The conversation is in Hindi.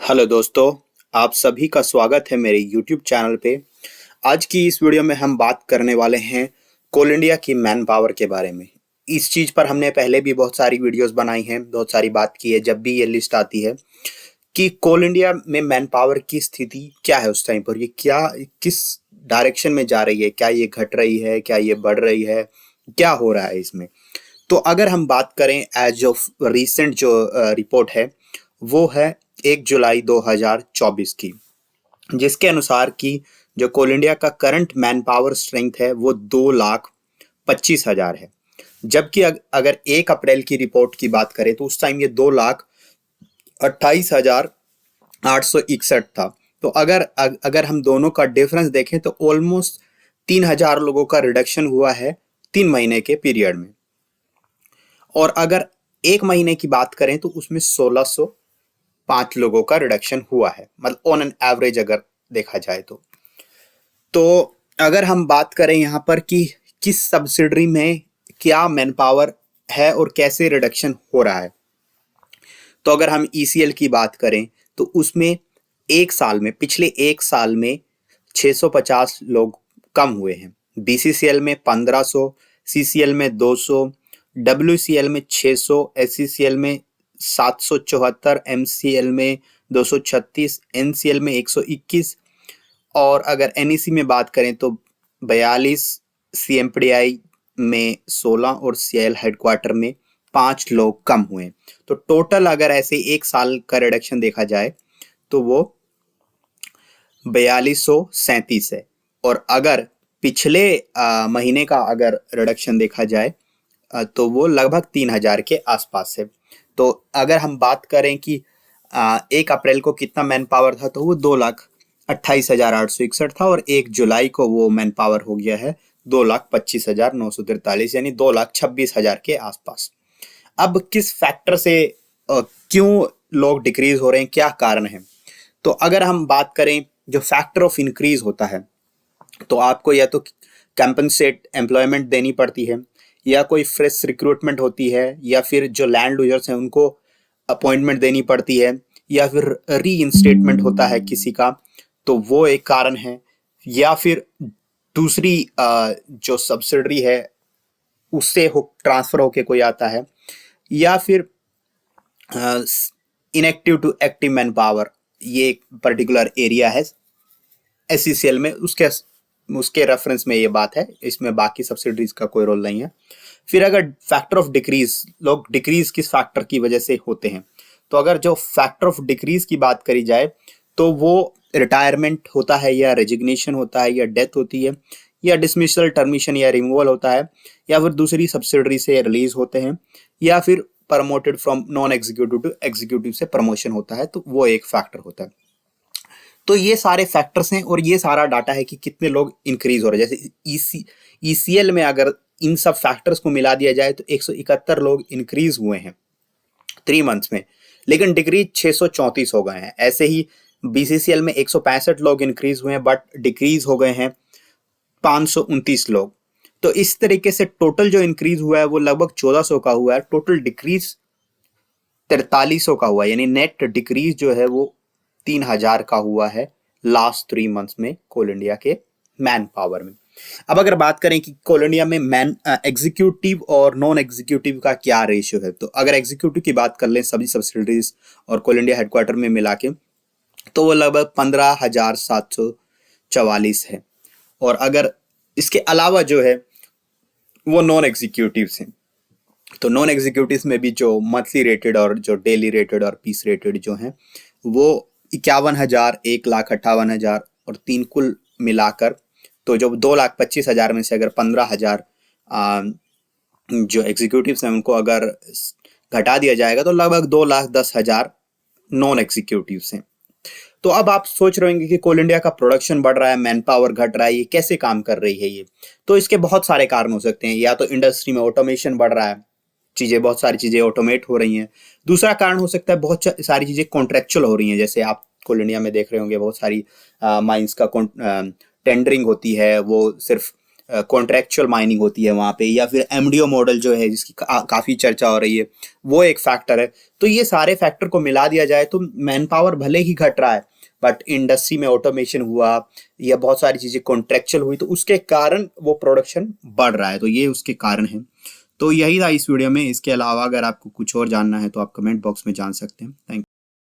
हेलो दोस्तों, आप सभी का स्वागत है मेरे YouTube चैनल पे। आज की इस वीडियो में हम बात करने वाले हैं कोल इंडिया की मैन पावर के बारे में। इस चीज़ पर हमने पहले भी बहुत सारी वीडियोस बनाई हैं, बहुत सारी बात की है जब भी ये लिस्ट आती है कि कोल इंडिया में मैन पावर की स्थिति क्या है उस टाइम पर, ये क्या किस डायरेक्शन में जा रही है, क्या ये घट रही है, क्या ये बढ़ रही है, क्या हो रहा है इसमें। तो अगर हम बात करें एज ऑफ रिसेंट जो रिपोर्ट है वो है 1 जुलाई 2024 की, जिसके अनुसार कि जो कोल इंडिया का करंट मैन पावर स्ट्रेंथ है वो 2,25,000 है। जबकि अगर 1 अप्रैल की रिपोर्ट की बात करें तो उस टाइम ये 2,28,861 था। तो अगर हम दोनों का डिफरेंस देखें तो ऑलमोस्ट 3,000 लोगों का रिडक्शन हुआ है 3 महीने के पीरियड में। और अगर 1 महीने की बात करें तो उसमें 1,605 लोगों का रिडक्शन हुआ है, मतलब ऑन एन एवरेज अगर देखा जाए तो अगर हम बात करें यहाँ पर कि किस सब्सिडरी में क्या मैन पावर है और कैसे रिडक्शन हो रहा है, तो अगर हम ईसीएल की बात करें तो उसमें पिछले एक साल में 650 लोग कम हुए हैं। बीसीसीएल में 1500, सीसीएल में 200, डब्ल्यूसीएल में 600, एससीसीएल में 774, एमसीएल में 236, एनसीएल में 121 और अगर एनईसी में बात करें तो 42, सीएमपीडीआई में 16 और सीएल हेडक्वार्टर में 5 लोग कम हुए। तो टोटल अगर ऐसे एक साल का रिडक्शन देखा जाए तो वो 4237 है। और अगर पिछले महीने का अगर रिडक्शन देखा जाए तो वो लगभग 3,000 के आसपास है। तो अगर हम बात करें कि 1 अप्रैल को कितना मैन पावर था तो वो 2,28,861 था और 1 जुलाई को वो मैन पावर हो गया है 2,25,943, यानी 2,26,000 के आसपास। अब किस फैक्टर से क्यों लोग डिक्रीज हो रहे हैं, क्या कारण है? तो अगर हम बात करें जो फैक्टर ऑफ इंक्रीज होता है तो आपको या तो कंपनसेट एम्प्लॉयमेंट देनी पड़ती है, या कोई फ्रेश रिक्रूटमेंट होती है, या फिर जो लैंड यूजर्स हैं उनको अपॉइंटमेंट देनी पड़ती है, या फिर री इंस्टेटमेंट होता है किसी का, तो वो एक कारण है। या फिर दूसरी जो सब्सिडरी है उससे हो ट्रांसफर होके कोई आता है, या फिर inactive to active manpower, ये एक पर्टिकुलर एरिया है एससीसीएल में, उसके रेफरेंस में ये बात है, इसमें बाकी सब्सिडरीज का कोई रोल नहीं है। फिर अगर फैक्टर ऑफ डिक्रीज, लोग डिक्रीज किस फैक्टर की वजह से होते हैं, तो अगर जो फैक्टर ऑफ डिक्रीज की बात करी जाए तो वो रिटायरमेंट होता है, या रेजिग्नेशन होता है, या डेथ होती है, या डिसमिसल, टर्मिनेशन या रिमूवल होता है, या फिर दूसरी सब्सिडरी से रिलीज होते हैं, या फिर promoted from non executive to executive से प्रमोशन होता है, तो वो एक फैक्टर होता है। तो ये सारे फैक्टर्स हैं और ये सारा डाटा है कि कितने लोग इंक्रीज हो रहे हैं। जैसे ईसीएल में अगर इन सब फैक्टर्स को मिला दिया जाए तो 171 लोग इंक्रीज हुए हैं 3 मंथ्स में, लेकिन डिक्रीज 634 हो गए हैं। ऐसे ही बीसीसीएल में 165 लोग इंक्रीज हुए हैं बट डिक्रीज हो गए हैं 529 लोग। तो इस तरीके से टोटल जो इंक्रीज हुआ है वो लगभग 1400 का हुआ है, टोटल डिक्रीज 4300 का हुआ है, यानी नेट डिक्रीज जो है वो 3,000 का हुआ है लास्ट 3 मंथ्स में कोल इंडिया के मैन पावर में। अब अगर बात करें कि कोल इंडिया में मैन एग्जीक्यूटिव और नॉन एग्जीक्यूटिव का क्या रेशियो है, तो अगर एग्जीक्यूटिव की बात कर लें सभी सब्सिडरीज और कोल इंडिया हेडक्वार्टर में मिला के, तो वो लगभग 15,744 है। और अगर इसके अलावा जो है वो नॉन एग्जीक्यूटिव हैं, तो नॉन एग्जीक्यूटिव में भी जो मंथली रेटेड और जो डेली रेटेड और पीस रेटेड जो हैं वो 51,000, 1,58,000 और 3 कुल मिलाकर, तो जो 2,25,000 में से अगर 15,000 जो एग्जीक्यूटिव्स हैं उनको अगर घटा दिया जाएगा तो लगभग 2,10,000 नॉन एग्जीक्यूटिव्स हैं। तो अब आप सोच रहे होंगे कि कोल इंडिया का प्रोडक्शन बढ़ रहा है, मैन पावर घट रहा है, ये कैसे काम कर रही है ये? तो इसके बहुत सारे कारण हो सकते हैं। या तो इंडस्ट्री में ऑटोमेशन बढ़ रहा है, बहुत सारी चीजें ऑटोमेट हो रही हैं। दूसरा कारण हो सकता है बहुत सारी चीजें कॉन्ट्रेक्चुअल हो रही हैं, जैसे आप कोल इंडिया में देख रहे होंगे बहुत सारी माइंस का टेंडरिंग होती है, वो सिर्फ कॉन्ट्रेक्चुअल माइनिंग होती है वहाँ पे, या फिर एमडीओ मॉडल जो है जिसकी काफ़ी चर्चा हो रही है, वो एक फैक्टर है। तो ये सारे फैक्टर को मिला दिया जाए तो मैन पावर भले ही घट रहा है, बट इंडस्ट्री में ऑटोमेशन हुआ या बहुत सारी चीज़ें कॉन्ट्रेक्चुअल हुई तो उसके कारण वो प्रोडक्शन बढ़ रहा है, तो ये उसके कारण है। तो यही था इस वीडियो में। इसके अलावा अगर आपको कुछ और जानना है तो आप कमेंट बॉक्स में जान सकते हैं। Thank you.